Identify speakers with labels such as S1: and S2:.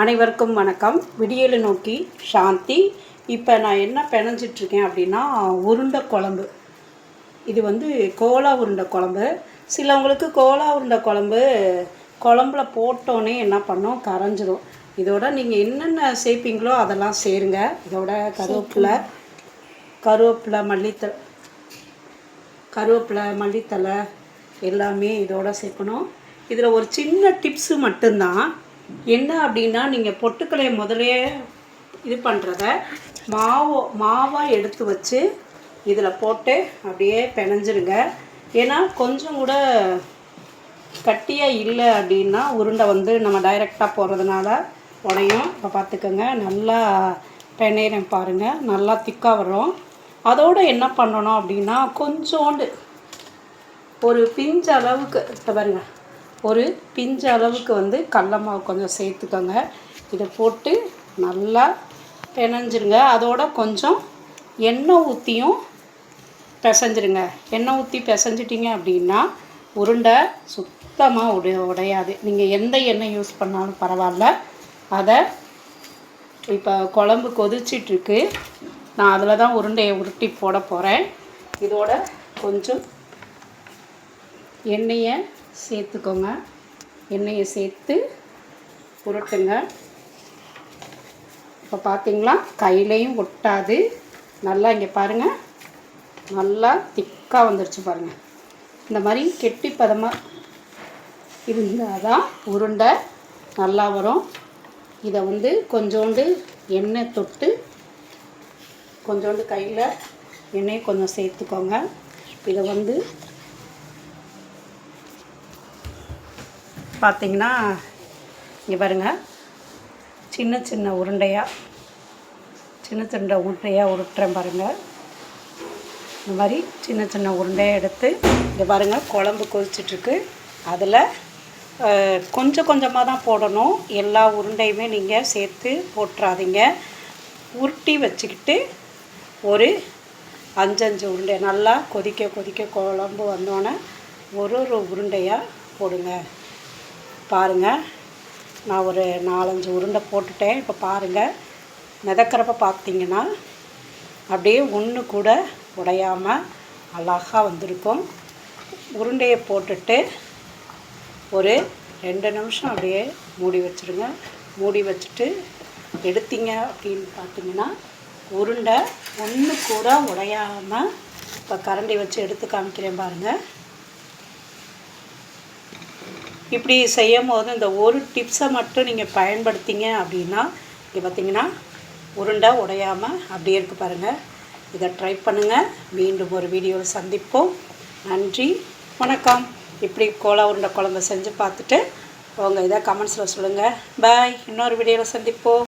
S1: அனைவருக்கும் வணக்கம். விடியலை நோக்கி சாந்தி. இப்போ நான் என்ன பிணைஞ்சிட்ருக்கேன் அப்படின்னா உருண்டை குழம்பு. இது கோலா உருண்டை குழம்பு. சிலவங்களுக்கு கோலா உருண்டை குழம்பு குழம்புல போட்டோன்னே என்ன பண்ணோம், கரைஞ்சிடும். இதோட நீங்கள் என்னென்ன சேர்ப்பீங்களோ அதெல்லாம் சேருங்க. இதோட கருவேப்பிலை மல்லித்தலை எல்லாமே இதோட சேர்க்கணும். இதில் ஒரு சின்ன டிப்ஸு மட்டும்தான். என்ன அப்படின்னா, நீங்கள் பொட்டுக்கலையை முதலே இது பண்ணுறத மாவாக எடுத்து வச்சு இதில் போட்டு அப்படியே பிணைஞ்சிருங்க. ஏன்னா கொஞ்சம் கூட கட்டியாக இல்லை அப்படின்னா உருண்டை நம்ம டைரெக்டாக போடுறதுனால உடையும். இப்போ பார்த்துக்கோங்க, நல்லா பிணையிறேன் பாருங்கள், நல்லா திக்காக வரும். அதோடு என்ன பண்ணணும் அப்படின்னா, கொஞ்சோண்டு ஒரு பிஞ்சு அளவுக்கு பாருங்க, ஒரு பிஞ்சு அளவுக்கு கடல மாவு கொஞ்சம் சேர்த்துக்கோங்க. இதை போட்டு நல்லா பிணைஞ்சிருங்க. அதோட கொஞ்சம் எண்ணெய் ஊற்றியும் பிசைஞ்சிருங்க. எண்ணெய் ஊற்றி பிசைஞ்சிட்டிங்க அப்படின்னா உருண்டை சுத்தமாக உடையாது. நீங்கள் எந்த எண்ணெய் யூஸ் பண்ணாலும் பரவாயில்ல. அதை இப்போ குழம்பு கொதிச்சிட்ருக்கு, நான் அதில் தான் உருண்டையை உருட்டி போட போகிறேன். இதோட கொஞ்சம் எண்ணெயை சேர்த்துக்கோங்க. எண்ணெயை சேர்த்து உருட்டுங்க. இப்போ பார்த்தீங்களா, கையிலையும் ஒட்டாது. நல்லா இங்கே பாருங்கள், நல்லா திக்காக வந்துருச்சு பாருங்கள். இந்த மாதிரி கெட்டி பதமாக இருந்தால் தான் உருண்டை நல்லா வரும். இதை கொஞ்சோண்டு எண்ணெய் தொட்டு கொஞ்சோண்டு கையில் எண்ணெயை கொஞ்சம் சேர்த்துக்கோங்க. இதை பார்த்திங்கன்னா இங்கே பாருங்கள், சின்ன சின்ன உருண்டையாக உருட்டுறேன் பாருங்கள். இந்த மாதிரி சின்ன சின்ன உருண்டையாக எடுத்து இங்கே பாருங்கள், குழம்பு கொதிச்சிட்ருக்கு. அதில் கொஞ்சம் கொஞ்சமாக தான் போடணும். எல்லா உருண்டையுமே நீங்கள் சேர்த்து போட்டுறாதீங்க. உருட்டி வச்சுக்கிட்டு ஒரு 5 உருண்டை நல்லா கொதிக்க குழம்பு வந்தோடனே ஒரு உருண்டையாக போடுங்க. பாருங்கள், நான் ஒரு 4-5 உருண்டை போட்டுட்டேன். இப்போ பாருங்கள், மிதக்கிறப்ப பார்த்தீங்கன்னா அப்படியே ஒன்று கூட உடையாமல் அழகாக வந்திருக்கும். உருண்டையை போட்டுட்டு ஒரு 2 நிமிஷம் அப்படியே மூடி வச்சுருங்க. மூடி வச்சுட்டு எடுத்தீங்க அப்படின்னு பார்த்தீங்கன்னா உருண்டை ஒன்று கூட உடையாமல், இப்போ கரண்டி வச்சு எடுத்து காமிக்கிறேன் பாருங்கள். இப்படி செய்யும் போது இந்த ஒரு டிப்ஸை மட்டும் நீங்கள் பயன்படுத்திங்க அப்படின்னா இங்கே பார்த்திங்கன்னா உருண்டை உடையாமல் அப்படியே இருக்குது பாருங்கள். இதை ட்ரை பண்ணுங்கள். மீண்டும் ஒரு வீடியோவில் சந்திப்போம். நன்றி, வணக்கம். இப்படி கோலா உருண்டை குழம்பு செஞ்சு பார்த்துட்டு உங்கள் இதை கமெண்ட்ஸில் சொல்லுங்கள். பாய். இன்னொரு வீடியோவில் சந்திப்போம்.